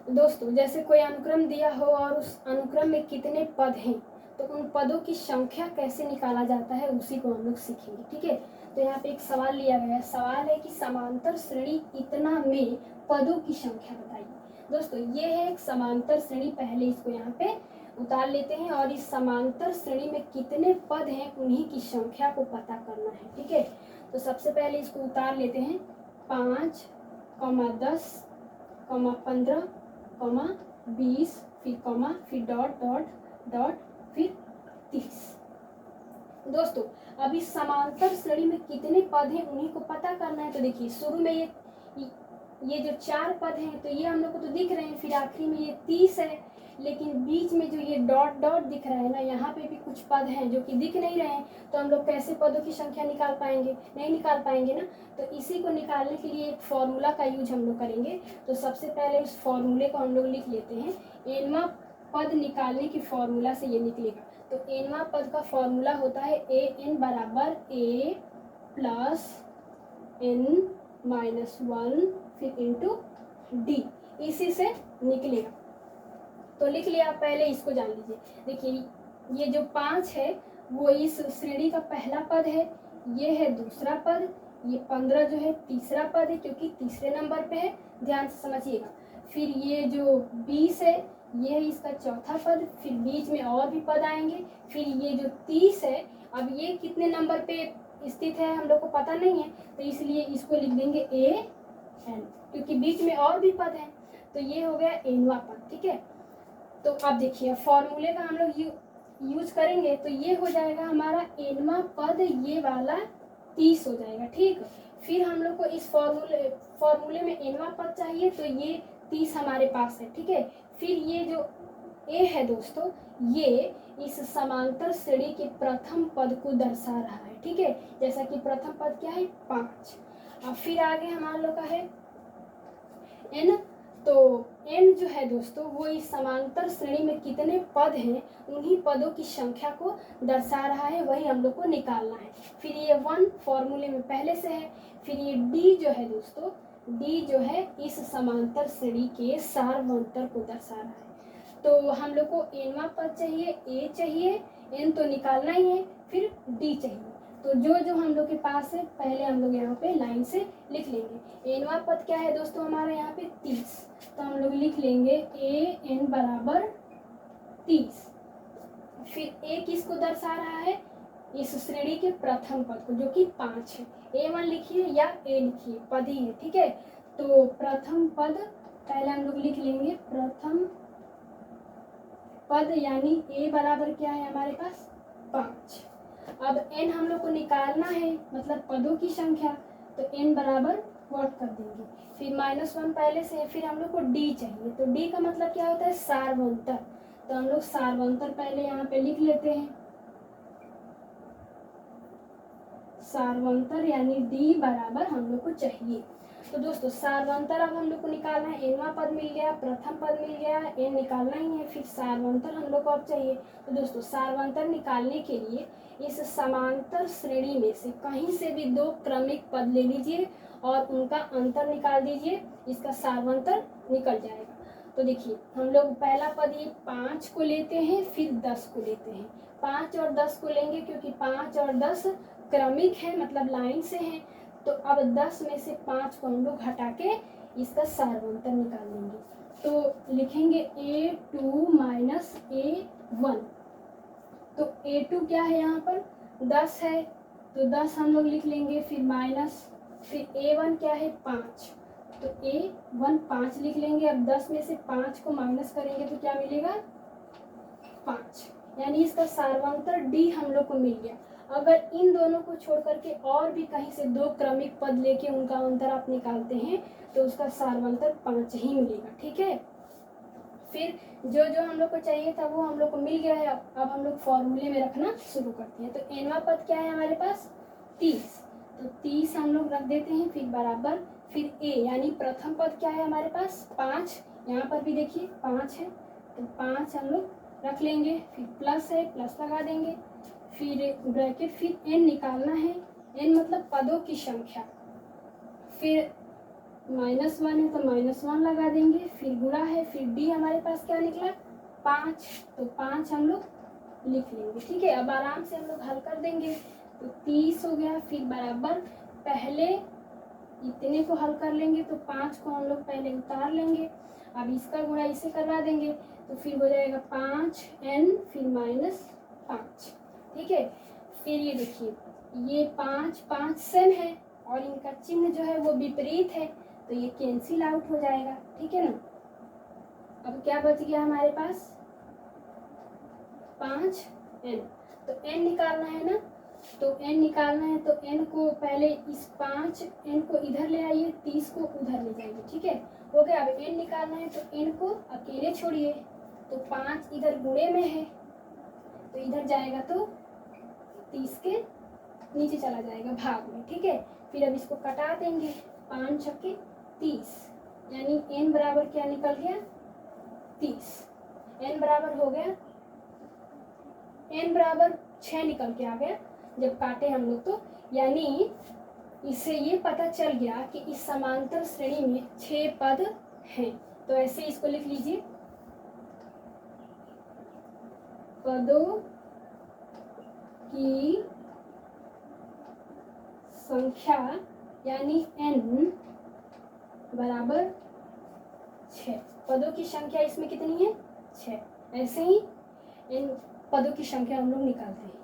दोस्तों जैसे कोई अनुक्रम दिया हो और उस अनुक्रम में कितने पद हैं, तो उन पदों की संख्या कैसे निकाला जाता है उसी को हम लोग सीखेंगे। ठीक है, तो यहाँ पे एक सवाल लिया गया है। सवाल है कि समांतर श्रेणी इतना में पदों की संख्या बताइए। दोस्तों ये है एक समांतर श्रेणी, पहले इसको यहाँ पे उतार लेते हैं और इस समांतर श्रेणी में कितने पद हैं उन्हीं की संख्या को पता करना है। ठीक है, तो सबसे पहले इसको उतार लेते हैं। 5, 10, 15, 20, फिर डॉट डॉट डॉट, फिर 30। दोस्तों अब इस समांतर श्रेणी में कितने पद हैं उन्हीं को पता करना है। तो देखिए शुरू में ये जो 4 पद हैं तो ये हम लोग को तो दिख रहे हैं, फिर आखिरी में ये 30 है, लेकिन बीच में जो ये डॉट डॉट दिख रहा है ना, यहाँ पे भी कुछ पद हैं जो कि दिख नहीं रहे हैं। तो हम लोग कैसे पदों की संख्या निकाल पाएंगे? नहीं निकाल पाएंगे ना। तो इसी को निकालने के लिए एक फॉर्मूला का यूज हम लोग करेंगे। तो सबसे पहले उस फॉर्मूले को हम लोग लिख लेते हैं। एनवा पद निकालने की फॉर्मूला से ये निकलेगा। तो एनवा पद का फॉर्मूला होता है ए एन बराबर ए प्लस एन माइनस 1 फिर इंटू डी, इसी से निकलेगा। तो लिख लिया, पहले इसको जान लीजिए। देखिए ये जो 5 है वो इस श्रेणी का पहला पद है, ये है दूसरा पद, ये 15 जो है तीसरा पद है क्योंकि तीसरे नंबर पे है, ध्यान से समझिएगा। फिर ये जो 20 है ये है इसका चौथा पद, फिर बीच में और भी पद आएंगे। फिर ये जो 30 है, अब ये कितने नंबर पे स्थित है हम लोग को पता नहीं है, तो इसलिए इसको लिख देंगे ए एन, क्योंकि बीच में और भी पद हैं। तो ये हो गया एनवा पद। ठीक है, तो अब देखिए फॉर्मूले का हम लोग यूज करेंगे तो ये हो जाएगा हमारा एनवा पद, ये वाला 30 हो जाएगा। ठीक, फिर हम लोग को इस फॉर्मूले में एनवा पद चाहिए, तो ये 30 हमारे पास है। ठीक है, फिर ये जो ए है दोस्तों, ये इस समांतर श्रेणी के प्रथम पद को दर्शा रहा है। ठीक है, जैसा कि प्रथम पद क्या है 5। अब फिर आगे हमारा लोग का है एन। तो एन जो है दोस्तों वो इस समांतर श्रेणी में कितने पद हैं उन्हीं पदों की संख्या को दर्शा रहा है, वही हम लोग को निकालना है। फिर ये 1 फॉर्मूले में पहले से है। फिर ये डी जो है दोस्तों, डी जो है इस समांतर श्रेणी के सार्वंतर को दर्शा रहा है। तो हम लोग को एनवा पद चाहिए, ए चाहिए, एन तो निकालना ही है, फिर डी चाहिए। तो जो जो हम लोग के पास है पहले हम लोग यहाँ पे लाइन से लिख लेंगे। एनवा पद क्या है दोस्तों हमारे यहाँ पे 30, तो हम लोग लिख लेंगे ए एन बराबर 30। फिर ए किसको दर्शा रहा है? इस श्रेणी के प्रथम पद को, जो कि 5 है। A1 लिखिए या ए लिखिए, पद ही है। ठीक है, तो प्रथम पद पहले हम लोग लिख लेंगे, प्रथम पद यानी ए बराबर क्या है हमारे पास 5। अब n हम लोग को निकालना है, मतलब पदों की संख्या, तो n बराबर व्हाट कर देंगे, फिर -1 पहले से है। फिर हम लोग को d चाहिए, तो d का मतलब क्या होता है सार्वंतर। तो हम लोग सार्वंतर पहले यहाँ पे लिख लेते हैं, सार्वंतर यानी d बराबर हम लोग को चाहिए। तो दोस्तों सार्वंतर अब हम लोग को निकालना है। एनवा पद मिल गया, प्रथम पद मिल गया, एन निकालना ही है, फिर सार्वंतर हम लोग को अब चाहिए। तो दोस्तों सार्वंतर निकालने के लिए इस समांतर श्रेणी में से कहीं से भी 2 क्रमिक पद ले लीजिए और उनका अंतर निकाल दीजिए, इसका सार्वंतर निकल जाएगा। तो देखिए हम लोग पहला पद ये 5 को लेते हैं, फिर 10 को लेते हैं। 5 और 10 को लेंगे क्योंकि 5 और 10 क्रमिक है, मतलब लाइन से है। तो अब 10 में से 5 को हम लोग हटा के इसका सार्वंतर निकाल लेंगे। तो लिखेंगे A2 माइनस A1। तो A2 क्या है यहाँ पर 10 है, तो 10 हम लोग लिख लेंगे, फिर माइनस, फिर A1 क्या है 5, तो A1 5 लिख लेंगे। अब 10 में से 5 को माइनस करेंगे तो क्या मिलेगा 5, यानी इसका सार्वंतर D हम लोग को मिल गया। अगर इन दोनों को छोड़ करके और भी कहीं से 2 क्रमिक पद लेके उनका अंतर आप निकालते हैं तो उसका सार्वंतर 5 ही मिलेगा। ठीक है, फिर जो जो हम लोग को चाहिए था वो हम लोग को मिल गया है। अब हम लोग फॉर्मूले में रखना शुरू करते हैं। तो एनवा पद क्या है हमारे पास 30, तो 30 हम लोग रख देते हैं, फिर बराबर, फिर ए यानी प्रथम पद क्या है हमारे पास 5, यहाँ पर भी देखिए 5 है, तो 5 हम लोग रख लेंगे, फिर प्लस है, प्लस लगा देंगे, फिर ब्रैकेट, फिर एन निकालना है, एन मतलब पदों की संख्या। फिर -1 है तो -1 लगा देंगे, फिर गुणा है, फिर d हमारे पास क्या निकला 5, तो 5 हम लोग लिख लेंगे। ठीक है, अब आराम से हम लोग हल कर देंगे। तो 30 हो गया, फिर बराबर पहले इतने को हल कर लेंगे, तो 5 को हम लोग पहले उतार लेंगे। अब इसका गुणा इसे करवा देंगे, तो फिर हो जाएगा 5n फिर -5। ठीक है, फिर ये देखिए ये 5 5 सेम है और इनका चिन्ह जो है वो विपरीत है, तो ये कैंसिल आउट हो जाएगा। ठीक है ना। अब क्या बच गया हमारे पास 5n, तो n निकालना है ना, तो n निकालना है तो n को पहले इस 5n को इधर ले आइए, 30 को उधर ले जाइए। ठीक है, हो गया। अब n निकालना है तो n को अकेले छोड़िए, तो 5 इधर गुणे में है तो इधर जाएगा तो 30 के नीचे चला जाएगा भाग में। ठीक है, फिर अब इसको कटा देंगे, 5 छक्के 30, यानी n बराबर क्या निकल गया 30। n बराबर हो गया, n बराबर 6 निकल के आ गया जब काटे हम लोग तो, यानी इससे ये पता चल गया कि इस समांतर श्रेणी में 6 पद हैं। तो ऐसे इसको लिख लीजिए, पदों की संख्या यानी n बराबर 6। पदों की संख्या इसमें कितनी है 6। ऐसे ही इन पदों की संख्या हम लोग निकालते हैं।